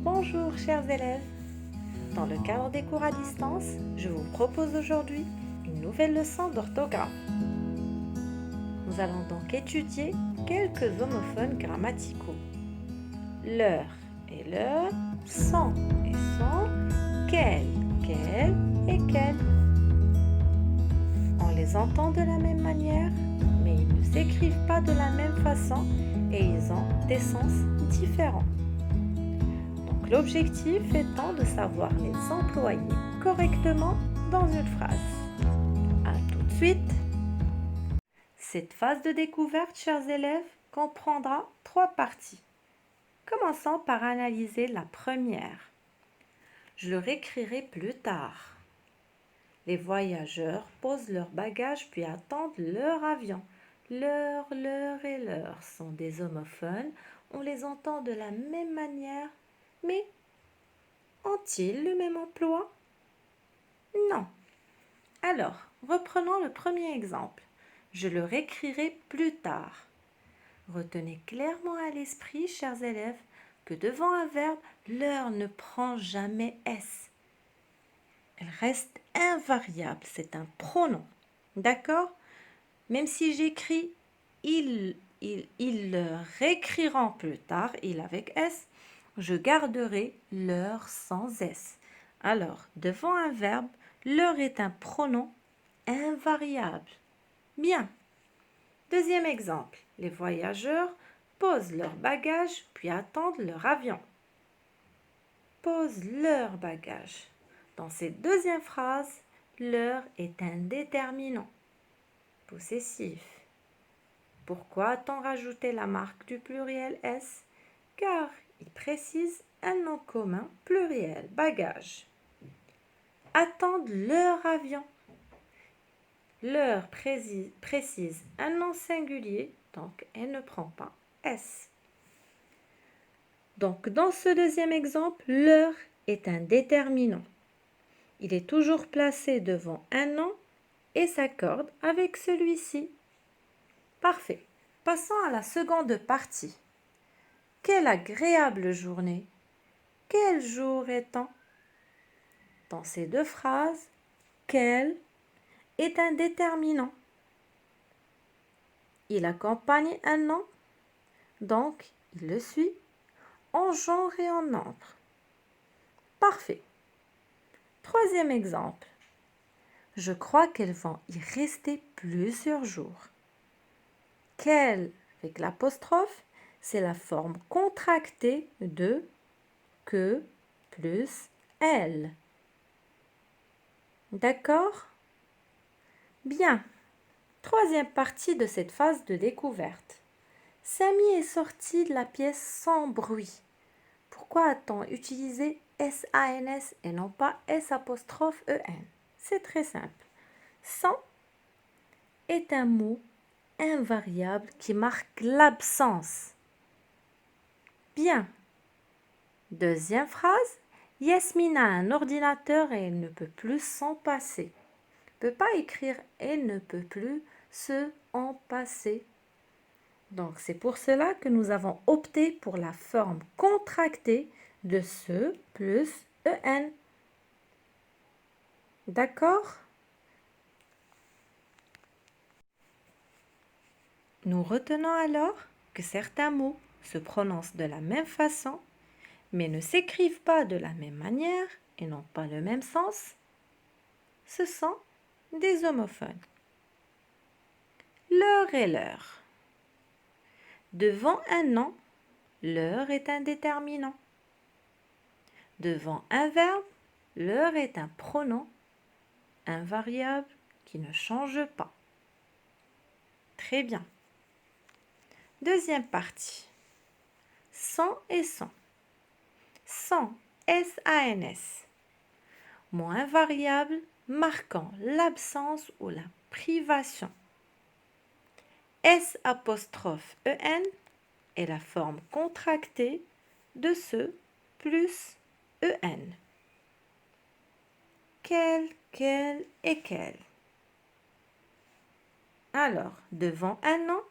Bonjour chers élèves. Dans le cadre des cours à distance, je vous propose aujourd'hui une nouvelle leçon d'orthographe. Nous allons donc étudier quelques homophones grammaticaux. Leur et leur, son et son, quel et quel. On les entend de la même manière, mais ils ne s'écrivent pas de la même façon et ils ont des sens différents. L'objectif étant de savoir les employer correctement dans une phrase. À tout de suite. Cette phase de découverte, chers élèves, comprendra 3 parties. Commençons par analyser la première. Je le réécrirai plus tard. Les voyageurs posent leurs bagages puis attendent leur avion. Leur et leur sont des homophones. On les entend de la même manière, mais ont-ils le même emploi? Non. Alors, reprenons le premier exemple. Je le réécrirai plus tard. Retenez clairement à l'esprit, chers élèves, que devant un verbe, l'heure ne prend jamais S. Elle reste invariable, c'est un pronom. D'accord? Même si j'écris ils le réécriront plus tard, il avec S, je garderai leur sans S. Alors, devant un verbe, leur est un pronom invariable. Bien. Deuxième exemple. Les voyageurs posent leurs bagages puis attendent leur avion. Posent leurs bagages. Dans cette deuxième phrase, leur est un déterminant possessif. Pourquoi a-t-on rajouté la marque du pluriel S? Car il précise un nom commun pluriel, bagage. Attendent leur avion. Leur précise un nom singulier, donc elle ne prend pas S. Donc dans ce deuxième exemple, leur est un déterminant. Il est toujours placé devant un nom et s'accorde avec celui-ci. Parfait. Passons à la seconde partie. Quelle agréable journée! Quel jour est-on? Dans ces deux phrases, quel est un déterminant. Il accompagne un nom, donc il le suit en genre et en nombre. Parfait. Troisième exemple. Je crois qu'elles vont y rester plusieurs jours. Quel, avec l'apostrophe, c'est la forme contractée de que plus elle. D'accord? Bien. Troisième partie de cette phase de découverte. Samy est sorti de la pièce sans bruit. Pourquoi a-t-on utilisé S-A-N-S et non pas S'-E-N? C'est très simple. Sans est un mot invariable qui marque l'absence. Bien. Deuxième phrase. Yasmine a un ordinateur et elle ne peut plus s'en passer. Ne peut pas écrire elle ne peut plus se en passer. Donc c'est pour cela que nous avons opté pour la forme contractée de se plus en. D'accord? Nous retenons alors que certains mots se prononcent de la même façon, mais ne s'écrivent pas de la même manière et n'ont pas le même sens. Ce sont des homophones. Leur et leur. Devant un nom, leur est un déterminant. Devant un verbe, leur est un pronom invariable qui ne change pas. Très bien. Deuxième partie. Sans et sans. Sans, S-A-N-S. Mot invariable marquant l'absence ou la privation. S'-E-N est la forme contractée de ce plus E-N. Quel et quel. Alors, devant un nom,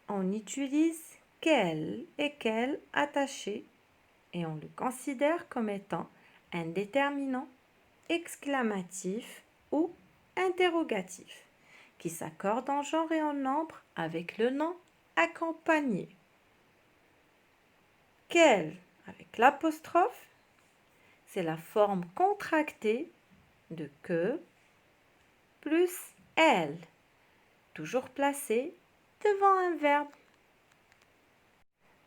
on utilise quel et quel attaché et on le considère comme étant un déterminant exclamatif ou interrogatif qui s'accorde en genre et en nombre avec le nom accompagné. Quel, avec l'apostrophe, c'est la forme contractée de que plus elle, toujours placée devant un verbe.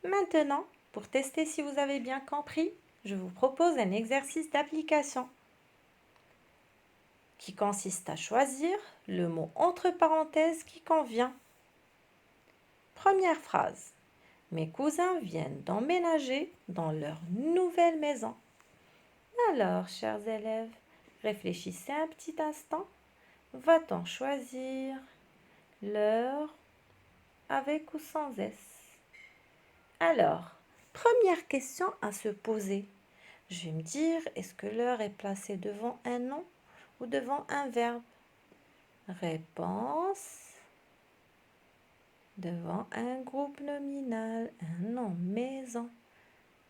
Maintenant, pour tester si vous avez bien compris, je vous propose un exercice d'application qui consiste à choisir le mot entre parenthèses qui convient. Première phrase. Mes cousins viennent d'emménager dans leur nouvelle maison. Alors, chers élèves, réfléchissez un petit instant. Va-t-on choisir l'heure avec ou sans S? Alors, première question à se poser. Je vais me dire, est-ce que l'heure est placée devant un nom ou devant un verbe? Réponse, devant un groupe nominal, un nom, maison,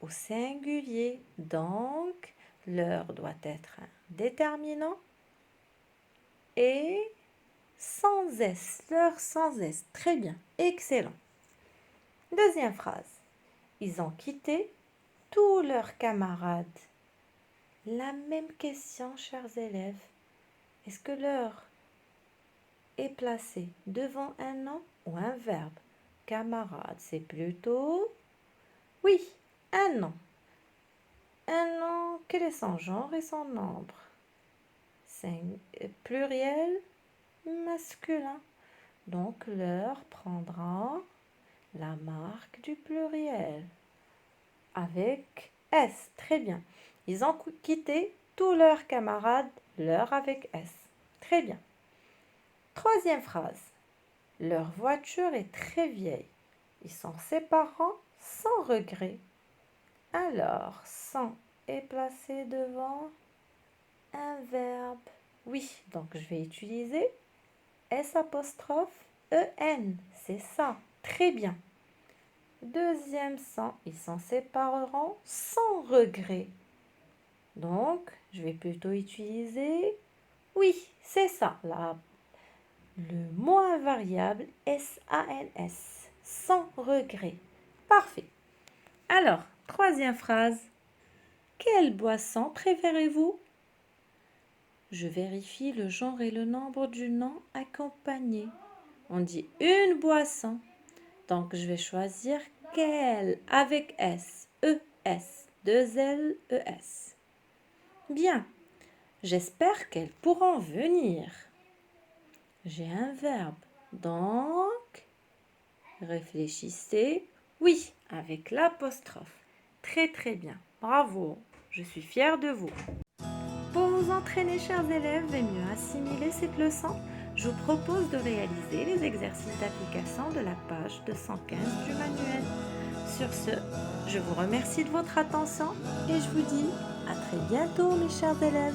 au singulier. Donc, l'heure doit être un déterminant et sans S, l'heure sans S. Très bien, excellent. Deuxième phrase. Ils ont quitté tous leurs camarades. La même question, chers élèves. Est-ce que l'heure est placée devant un nom ou un verbe? Camarade, c'est plutôt... Oui, un nom. Un nom, quel est son genre et son nombre? Pluriel, masculin. Donc, l'heure prendra la marque du pluriel avec S. Très bien. Ils ont quitté tous leurs camarades, l'heure avec S. Très bien. Troisième phrase. Leur voiture est très vieille. Ils sont séparants sans regret. Alors, sans est placé devant un verbe. Oui, donc je vais utiliser S apostrophe EN. C'est ça. Très bien. Deuxième sans, ils s'en sépareront sans regret. Donc, je vais plutôt utiliser, oui, c'est ça, le mot invariable S-A-N-S, sans regret. Parfait. Alors, troisième phrase. Quelle boisson préférez-vous? Je vérifie le genre et le nombre du nom accompagné. On dit une boisson. Donc, je vais choisir quelle avec S, E-S, 2-L-E-S. Bien, j'espère qu'elles pourront venir. J'ai un verbe, donc, réfléchissez. Oui, avec l'apostrophe. Très très bien, bravo, je suis fière de vous. Pour vous entraîner, chers élèves, et mieux assimiler cette leçon, je vous propose de réaliser les exercices d'application de la page 215 du manuel. Sur ce, je vous remercie de votre attention et je vous dis à très bientôt, mes chers élèves.